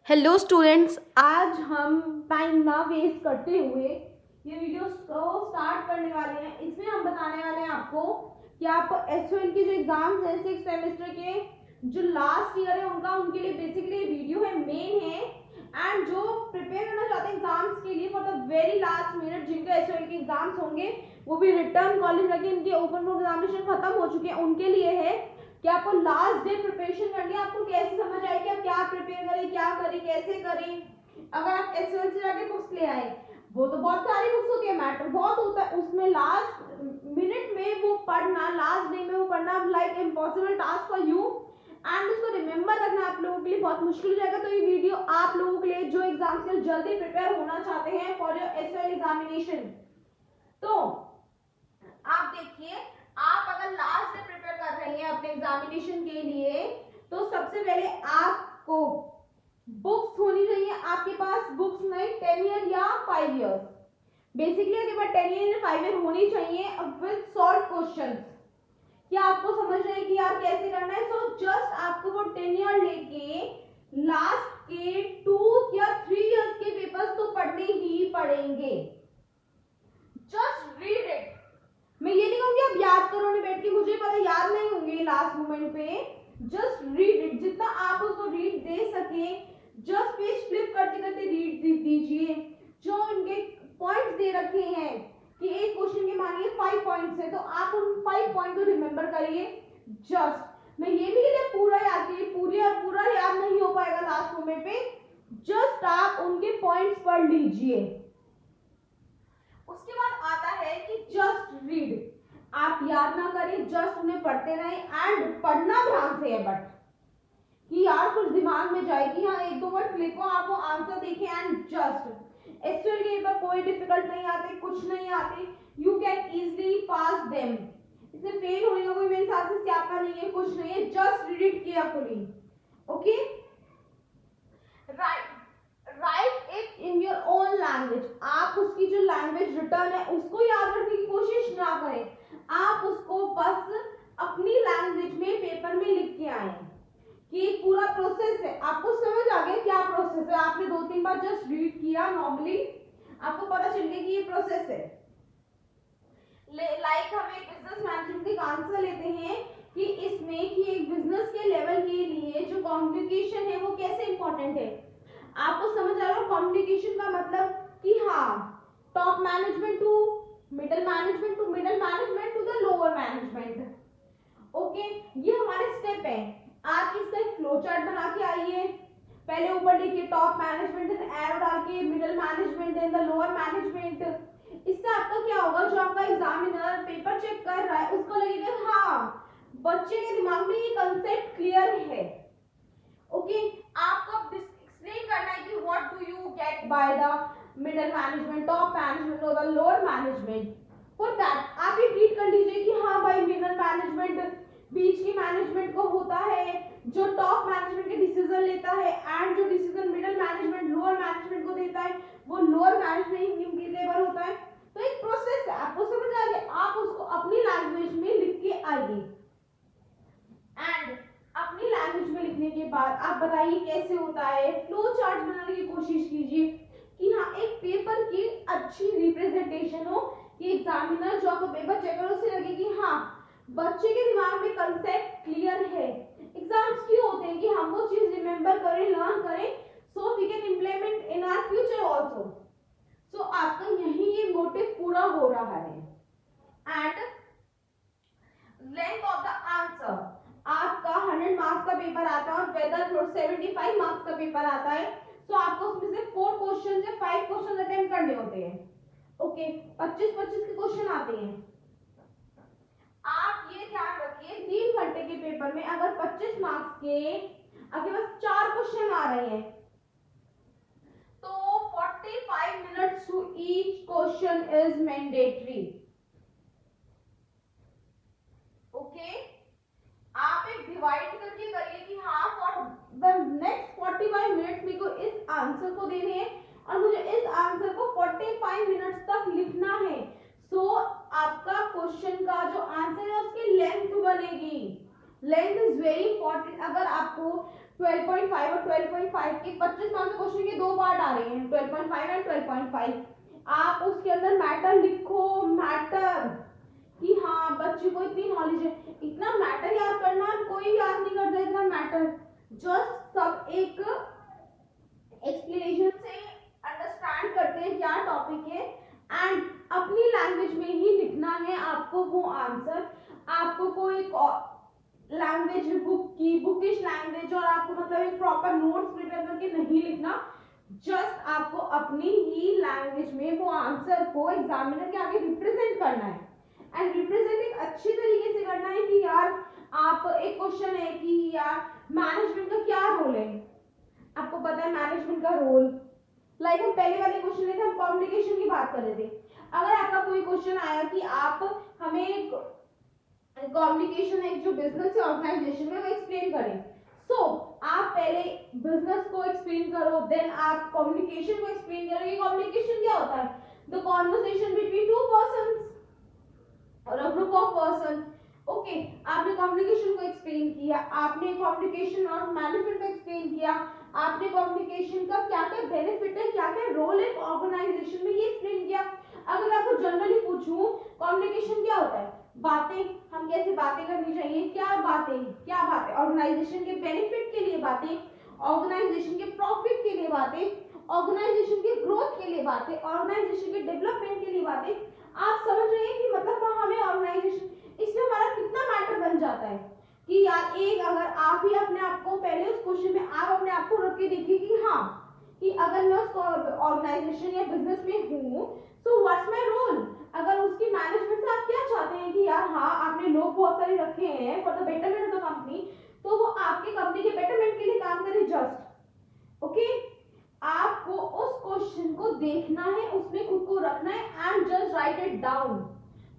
Hello students, आज हम time ना वेस्ट करते हुए ये वीडियो को स्टार्ट करने वाले हैं। इसमें हम बताने वाले हैं आपको कि आप एसओएल की जो एग्जाम्स हैं सिक्स सेमेस्टर के जो लास्ट ईयर है उनके लिए बेसिकली वीडियो है, मेन है। एंड जो प्रिपेयर करना चाहते हैं एग्जाम्स के लिए for the very last minute, जिनके एसओएल के एग्जाम्स होंगे वो भी रिटर्न कॉलेज लगे, इनके ओपन बुक एग्जामिनेशन खत्म हो चुके हैं, उनके लिए है कि आपको लास्ट डे प्रिपरेशन करनी है। आपको कैसे समझ आए कि आप क्या प्रिपेयर करें, क्या करें, कैसे करें। अगर आप एसएल से जाके बुक्स ले आए, वो तो बहुत सारी बुक्स होती है, मैटर बहुत होता है उसमें, लास्ट मिनट में वो पढ़ना, लास्ट डे में वो पढ़ना like impossible task for you. And उसको रिमेंबर रखना आप लोगों के लिए बहुत मुश्किल हो जाएगा। तो ये वीडियो आप लोगों के लिए जो एग्जाम के लिए जल्दी प्रिपेयर होना चाहते हैं फॉर योर एसएल एग्जामिनेशन। तो आप देखिए, आप अगर लास्ट डे प्रिपेयर कर रहे हैं अपने एग्जामिनेशन के लिए, तो सबसे पहले आपको बुक्स होनी चाहिए आपके पास। बुक्स नहीं 10 ईयर या 5 ईयर्स, बेसिकली आपके पास 10 ईयर या 5 ईयर होनी चाहिए विद शॉर्ट क्वेश्चंस। क्या आपको समझ रहे हैं कि यार कैसे करना है? सो जस्ट आपको वो 10 ईयर लेके लास्ट के 2 या 3 ईयर्स के पेपर्स तो पढ़ने ही पड़ेंगे। Just read it. मैं ये नहीं कहूंगी आप याद करो नहीं बैठ के, मुझे पता याद नहीं होंगे लास्ट मोमेंट पे। जस्ट रीड इट, जितना आप उसको रीड दे सके, जस्ट पेज फ्लिप करते करते रीड दीजिए। जो इनके पॉइंट्स दे रखे हैं कि एक क्वेश्चन के मानिए 5 पॉइंट्स है, तो आप उन 5 पॉइंट को रिमेंबर करिए। जस्ट मैं ये भी कहती पूरा याद करिए, पूरा याद नहीं हो पाएगा लास्ट मोमेंट पे। जस्ट आप उनके पॉइंट्स पढ़ लीजिए। उसके बाद आता है कि जस्ट रीड। आप याद ना करें, जस्ट उन्हें पढ़ते रहें एंड पढ़ना ध्यान से है, बट कि यार कुछ दिमाग में जाए कि हाँ एक दो वर्ड लिखो, आप वो आंसर देखें एंड जस्ट। एक्चुअल के पर कोई डिफिकल्ट नहीं आते, कुछ नहीं आते, you can easily pass them. इसमें फेल होने का कोई मेरे हिसाब से स्यापा नहीं है, कुछ नहीं है। Just read it carefully, okay. Right right it in your own language. आप उसकी जो लैंग्वेज रिटर्न है उसको याद रखने की कोशिश ना करें, आप उसको बस अपनी लैंग्वेज में पेपर में लिख के आए कि पूरा प्रोसेस है। आपको समझ आ गया क्या प्रोसेस है? आपने 2-3 बार जस्ट रीड किया, नॉर्मली आपको पता चल गया कि ये प्रोसेस है। लाइक हम एक बिजनेस मैनेजमेंट का आंसर लेते हैं कि इसमें कि एक बिजनेस के लेवल के लिए जो कम्युनिकेशन है वो कैसे इंपॉर्टेंट है। आपको समझ आ रहा है कम्युनिकेशन का मतलब कि हाँ, top management to middle management, to middle management to the lower management. Okay, ये हमारे स्टेप है। आप इसका एक फ्लो चार्ट बना के आइए। पहले ऊपर लिखिए टॉप मैनेजमेंट, देन एरो डाल के middle management, then the lower management. इससे आपका क्या होगा, जो आपका एग्जामिनर पेपर चेक कर रहा है उसको लगेगा हाँ बच्चे के दिमाग में ये कंसेप्ट क्लियर है। ओके, आपको एक्सप्लेन करना है कि what do you get by the middle management, top management और the lower management. For that आप ये ट्रीट कर लीजिए कि हाँ भाई मिडिल मैनेजमेंट बीच की मैनेजमेंट को होता है, जो टॉप मैनेजमेंट के डिसीजन लेता है, एंड जो decision middle management lower management को देता है वो लोअर मैनेजमेंट इम्प्लीकेबल होता है। तो एक प्रोसेस है, आपको समझ आ गया। आप उसको अपनी लैंग्वेज में लिख के आइए एंड अपनी लैंग्वेज में लिखने के बाद आप बताइए कैसे होता है। फ्लो चार्ट बनाने की कोशिश कीजिए कि हाँ एक पेपर की अच्छी रिप्रेजेंटेशन हो, कि एग्जामिनर जो आपको पेपर चेक करे उसे लगे कि हाँ बच्चे के दिमाग में कंसेप्ट क्लियर है। एग्जाम्स क्यों होते हैं कि हम वो चीज रिमेंबर करें, लर्न करें, so we can implement in our future also. सो आपका यही ये मोटिव पूरा हो रहा है। And length of the answer, आपका 100 मार्क्स का पेपर आता है और वेदर 75 मार्क्स का पेपर आता है। तो आपको उसमें से 4 क्वेश्चन या 5 क्वेश्चन अटेम्प्ट करने होते हैं। ओके, 25-25 के क्वेश्चन आते हैं। आप ये ध्यान रखिए 3 घंटे के पेपर में अगर 25 मार्क्स के आपके पास 4 क्वेश्चन आ रहे हैं तो 45 minutes to each question is mandatory. Okay, आप एक डिवाइड करके करिए कि हाँ फॉर द नेक्स्ट 45 मिनट्स मेरे को इस आंसर को देने हैं और मुझे इस आंसर को 45 मिनट्स तक लिखना है। सो आपका क्वेश्चन का जो आंसर है उसकी लेंथ बनेगी। Length is very important. अगर आपको 12.5 और 12.5 के 25 मार्क्स क्वेश्चन के दो पार्ट आ रहे हैं, 12.5 एंड 12.5। आप उसके अंदर मैटर लिखो, मैटर कि हाँ बच्चे को इतनी नॉलेज है। इतना मैटर याद करना कोई याद नहीं करता, इतना मैटर जस्ट सब एक एक्सप्लेनेशन से अंडरस्टैंड करते हैं क्या टॉपिक है एंड अपनी लैंग्वेज में ही लिखना है आपको वो आंसर। आपको कोई लैंग्वेज बुक की बुकिश लैंग्वेज और आपको मतलब एक प्रॉपर नोट्स प्रिपेयर करके नहीं लिखना, जस्ट आपको अपनी ही लैंग्वेज में वो आंसर को एग्जामिनर के आगे रिप्रेजेंट करना है एंड रिप्रेजेंट एक अच्छी तरीके से करना है कि यार आप एक क्वेश्चन है कि यार मैनेजमेंट का क्या रोल है, आपको पता है मैनेजमेंट का रोल, लाइक हम पहले वाले क्वेश्चन में थे, हम कम्युनिकेशन की बात कर रहे थे। अगर आपका कोई क्वेश्चन आया कि आप हमें कम्युनिकेशन एक जो बिजनेस या ऑर्गेनाइजेशन में वो एक्सप्लेन करें, सो आप पहले बिजनेस को एक्सप्लेन करो, देन आप कम्युनिकेशन को एक्सप्लेन करो। ये कम्युनिकेशन क्या होता है? The conversation between two persons और a group of person. Okay, आपने कम्युनिकेशन को एक्सप्लेन किया, आपने कम्युनिकेशन और मैनेजमेंट को एक्सप्लेन किया, आपने कम्युनिकेशन का क्या क्या बेनिफिट है, क्या क्या रोल है ऑर्गेनाइजेशन में, ये एक्सप्लेन किया। अगर आपको जनरली पूछूं कम्युनिकेशन क्या होता है, बातें, हम कैसे बातें करनी चाहिए, क्या बातें ऑर्गेनाइजेशन के बेनिफिट के लिए बातें, ऑर्गेनाइजेशन के प्रॉफिट के लिए बातें, ऑर्गेनाइजेशन के ग्रोथ के लिए बातें, ऑर्गेनाइजेशन के डेवलपमेंट के लिए बातें। आप समझ रहे हैं कि मतलब हमें ऑर्गेनाइजेशन इसमें हमारा कितना मैटर बन जाता है कि यार एक अगर आप ही अपने आप को पहले उस क्वेश्चन में आप अपने आप को रख के देखिए कि हाँ कि अगर मैं उस ऑर्गेनाइजेशन या बिजनेस में हूँ सो व्हाट्स माय रोल। अगर उसकी मैनेजमेंट से आप क्या चाहते हैं कि यार हाँ आपने लोग बहुत सारे रखे हैं for the betterment of the company, तो वो आपके कंपनी के बेटरमेंट के लिए काम करें जस्ट। ओके, आपको उस क्वेश्चन को देखना है, उसमें खुद को रखना है and just right it down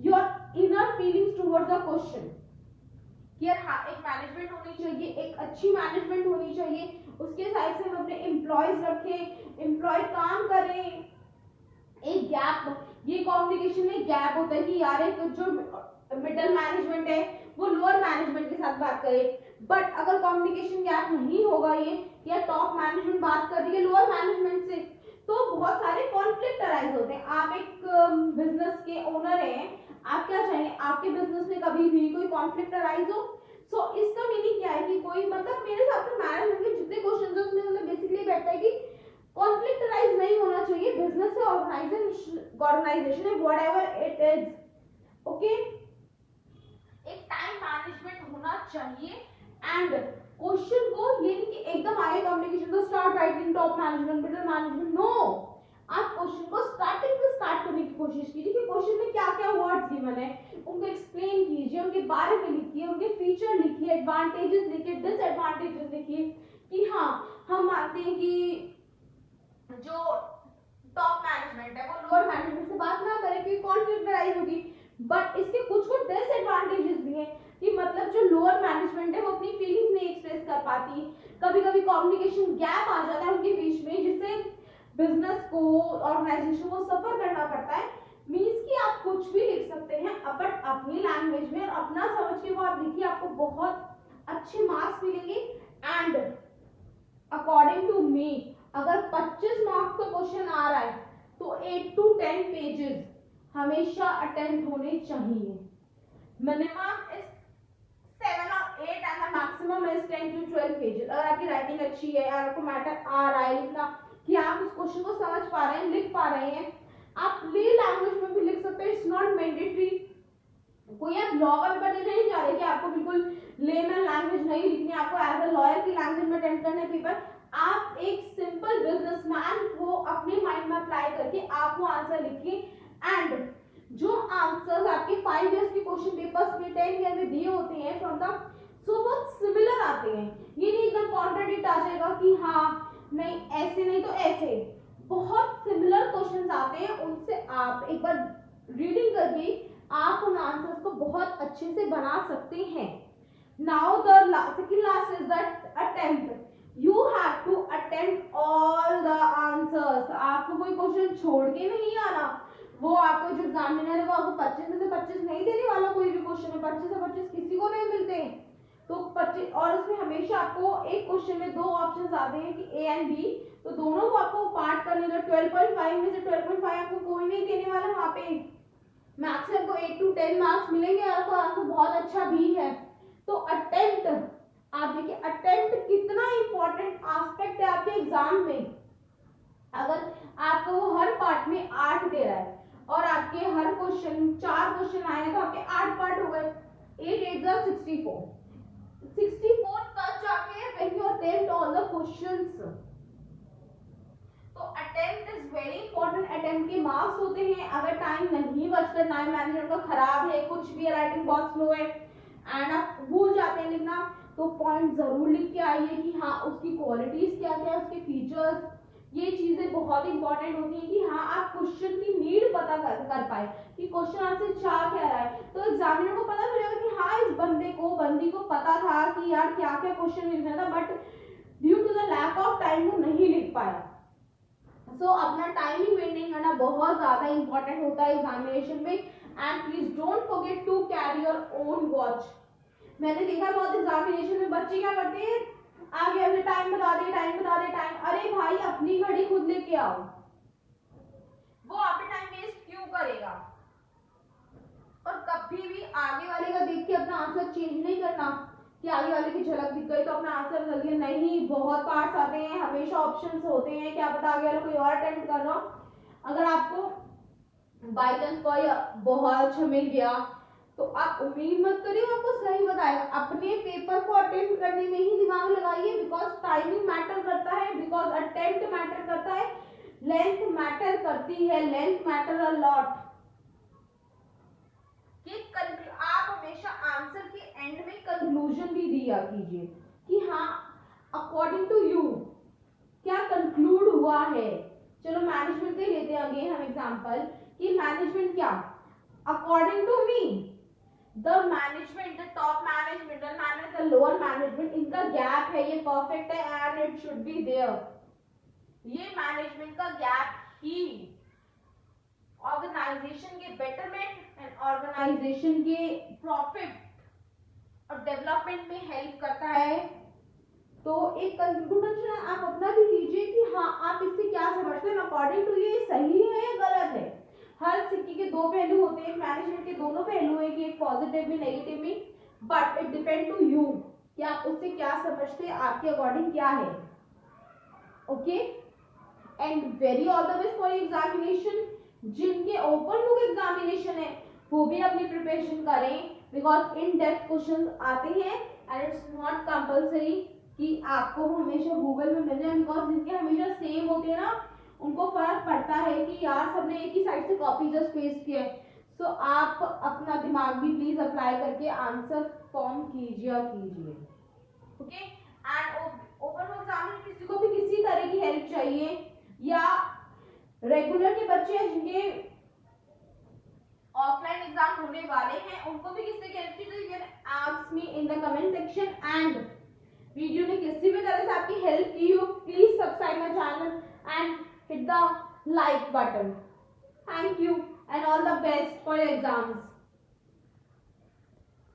your inner feelings towards the question कि यार हाँ एक मैनेजमेंट होनी चाहिए, एक अच्छी मैनेजमेंट होनी चाहिए, उसके साइड से हम अपने एम्प्लॉयज रखें, एम्प्लॉय काम करें। एक गैप, ये कम्युनिकेशन में गैप होता है कि यार एक जो मिडिल मैनेजमेंट है वो लोअर मैनेजमेंट के साथ बात करे, बट अगर कम्युनिकेशन गैप नहीं होगा ये या टॉप मैनेजमेंट बात कर रही है लोअर मैनेजमेंट से, तो बहुत सारे कॉन्फ्लिक्ट अराइज होते हैं। आप एक बिजनेस के ओनर हैं, आप क्या चाहेंगे आपके बिजनेस में कभी भी कोई कॉन्फ्लिक्ट अराइज हो? सो इसका मीनिंग क्या है कि कोई मतलब मेरे हिसाब से मैनेजमेंट के जितने क्वेश्चंस हैं उसमें मतलब बेसिकली बैठता है कि कॉन्फ्लिक्ट अराइज नहीं होना चाहिए बिजनेस से ऑर्गेनाइजेशन है व्हाटएवर इट इज। ओके, एक टाइम मैनेजमेंट होना चाहिए एंड क्वेश्चन को ये नहीं कि एकदम आए कम्युनिकेशन तो start writing top management middle management, no, आप क्वेश्चन को स्टार्टिंग से स्टार्ट करने की कोशिश कीजिए कि क्वेश्चन में क्या क्या वर्ड्स गिवन है उनको एक्सप्लेन कीजिए, उनके बारे में लिखिए, उनके फीचर लिखिए, एडवांटेजेस लिखिए, डिसएडवांटेजेस लिखिए कि हाँ हम मानते हैं कि जो टॉप मैनेजमेंट है वो लोअर मैनेजमेंट से बात ना करे क्योंकि कॉन्फ्लिक्ट अराइज होगी, बट इसके कुछ कुछ डिसएडवांटेजेस भी हैं कि मतलब जो लोअर मैनेजमेंट है वो अपनी फीलिंग्स नहीं एक्सप्रेस कर पाती, कभी कभी कम्युनिकेशन गैप आ जाता है उनके बीच में जिससे बिजनेस को ऑर्गेनाइजेशन को सफर करना पड़ता है। मींस कि आप कुछ भी लिख सकते हैं बट अपनी लैंग्वेज में और अपना समझ के वो आप लिखिए, आपको बहुत अच्छे मार्क्स मिलेंगे। एंड अकॉर्डिंग टू मी अगर 25 मार्क्स का क्वेश्चन आ रहा है तो 8 to 10 पेजेस हमेशा अटेम्प्ट होने चाहिए, मिनिमम इज 7 और 8 and maximum is 10 to 12 pages. अगर आपकी राइटिंग अच्छी है, अगर आपको मैटर आ रहा है लिखना कि आप उस क्वेश्चन को समझ पा रहे हैं, लिख पा रहे हैं, आप ले लैंग्वेज में भी लिख सकते हैं, इट्स नॉट मैंडेटरी। कोई आप लॉ का पेपर देने नहीं जा रहे कि आपको बिल्कुल लेमन लैंग्वेज नहीं लिखनी, आपको एज अ लॉयर की लैंग्वेज में अटेम्प्ट करना है पेपर। आप एक सिंपल बिजनेसमैन को अपने माइंड में अप्लाई करके आप वो आंसर लिखिए एंड जो आंसर्स आपके 5 इयर्स के क्वेश्चन पेपर्स में 10 ईयर में दिए होते हैं फ्रॉम द सो बहुत सिमिलर आते हैं, ये नहीं एकदम कॉन्ट्राडिक्ट आ जाएगा कि हाँ नहीं ऐसे नहीं तो ऐसे, बहुत सिमिलर क्वेश्चंस आते हैं, उनसे आप एक बार रीडिंग करके आप उन आंसर्स को बहुत अच्छे से बना सकते हैं। Now the second last is that attempt, you have to attempt all the answers. आपको कोई क्वेश्चन छोड़ के नहीं आना, वो आपको जो एग्जामिनर है वो आपको 25 में से 25 नहीं देने वाला, कोई भी क्वेश्चन है 25 से 25 किसी को नहीं मिलते, तो 25 और उसमें हमेशा आपको एक क्वेश्चन में दो ऑप्शंस आते हैं कि ए एंड बी, तो दोनों को आपको पार्ट करने दो। 12.5 में से 12.5 आपको कोई नहीं देने वाला, वहां पे मैथ्स से आपको 8 to 10 मार्क्स मिलेंगे, आपको आंसर बहुत अच्छा भी है। तो अटेम्प्ट, आप देखिए अटेम्प्ट कितना इंपॉर्टेंट एस्पेक्ट है आपके एग्जाम में। अगर आपको वो हर पार्ट में 8 दे रहा है और आपके हर क्वेश्चन 4 क्वेश्चन आए हैं तो आपके 8 पार्ट हो गए, 8 8 जा 64, 64 तक जाके when you attempt all the questions. तो attempt is very important. Attempt के मार्क्स होते हैं, अगर टाइम नहीं बचता, टाइम मैनेजमेंट का खराब है, कुछ भी राइटिंग बहुत स्लो है एंड आप भूल जाते हैं लिखना, तो पॉइंट जरूर लिख के आइए कि हाँ उसकी क्वालिटीज क्या क्या है, उसके फीचर्स, ये चीजें बहुत इंपॉर्टेंट होती हैं कि हाँ आप क्वेश्चन की नीड पता कर पाए कि क्वेश्चन आपसे चाह क्या रहा है। तो एग्जामिनर को पता चलेगा कि हाँ इस बंदी को पता था कि यार क्या क्या क्वेश्चन लिखना था, but due to the lack of time वो नहीं लिख पाया। सो अपना टाइमिंग मेंटेन करना बहुत ज्यादा इंपॉर्टेंट होता है एग्जामिनेशन में। And please don't forget to carry your own watch. मैंने देखा बहुत एग्जामिनेशन में बच्चे क्या करते हैं, आगे अगले टाइम बता दे, टाइम बता दे, टाइम, अरे भाई अपनी घड़ी खुद लेके आओ, वो अपने टाइम वेस्ट क्यों करेगा। और कभी भी आगे वाले का देख के अपना आंसर चेंज नहीं करना कि आगे वाले की झलक दिख गई तो अपना आंसर बदल दिया, नहीं। बहुत पार्ट्स आते हैं, हमेशा ऑप्शंस होते हैं, क्या पता आगे वाला कोई और अटेम्प्ट कर रहा हो। अगर आपको बाई चांस कोई बहुत अच्छा मिल गया तो आप उम्मीद मत करिए आपको सही बताएगा, अपने पेपर को अटेम्प्ट करने में ही दिमाग लगाइए, बिकॉज टाइमिंग मैटर करता है, बिकॉज अटेम्प्ट मैटर करता है, लेंथ मैटर करती है, लेंथ मैटर अ लॉट। आप हमेशा आंसर के एंड में कंक्लूजन भी दिया कीजिए कि हाँ अकॉर्डिंग टू यू क्या कंक्लूड हुआ है। चलो मैनेजमेंट के लेते हैं अगेन हम एग्जांपल कि मैनेजमेंट क्या, according to me the management, the top management, the management, the lower management, इनका गैप है, ये परफेक्ट है and it should be there. ये मैनेजमेंट का गैप ही ऑर्गेनाइजेशन के बेटरमेंट एंड ऑर्गेनाइजेशन के प्रॉफिट और डेवलपमेंट में हेल्प करता है। तो एक कंक्लूजन आप अपना भी लीजिए कि हाँ आप इससे क्या समझते हैं, अकॉर्डिंग टू ये सही है या गलत है। हर सिक्के के दो पहलू होते हैं, मैनेजमेंट के दोनों पहलू है कि एक पॉजिटिव में नेगेटिव में, but it depend to you कि आप उससे क्या समझते हैं, आपके अकॉर्डिंग क्या है। Okay and very all the best for examination. जिनके ओपन बुक एग्जामिनेशन है वो भी अपनी प्रिपरेशन करें, बिकॉज इन डेप्थ क्वेश्चंस आते हैं एंड इट्स नॉट कंपल्सरी कि आपको हमेशा गूगल में मिल जाए, बिकॉज जिनके हमेशा सेम होते हैं ना उनको फर्क पड़ता है कि यार सबने एक ही साइड से कॉपी जस्ट पेस्ट किया है। सो आप अपना दिमाग भी प्लीज अप्लाई करके आंसर फॉर्म कीजिए। Okay and open book exam में किसी को भी किसी तरह की हेल्प चाहिए या रेगुलर के बच्चे हैं जिनके ऑफलाइन एग्जाम होने वाले हैं उनको भी किसी की हेल्प चाहिए, ask me in the comment section. And video ने किसी भी तरह से आपकी हेल्प की हो please subscribe my channel and hit the like button. Thank you and all the best for your exams.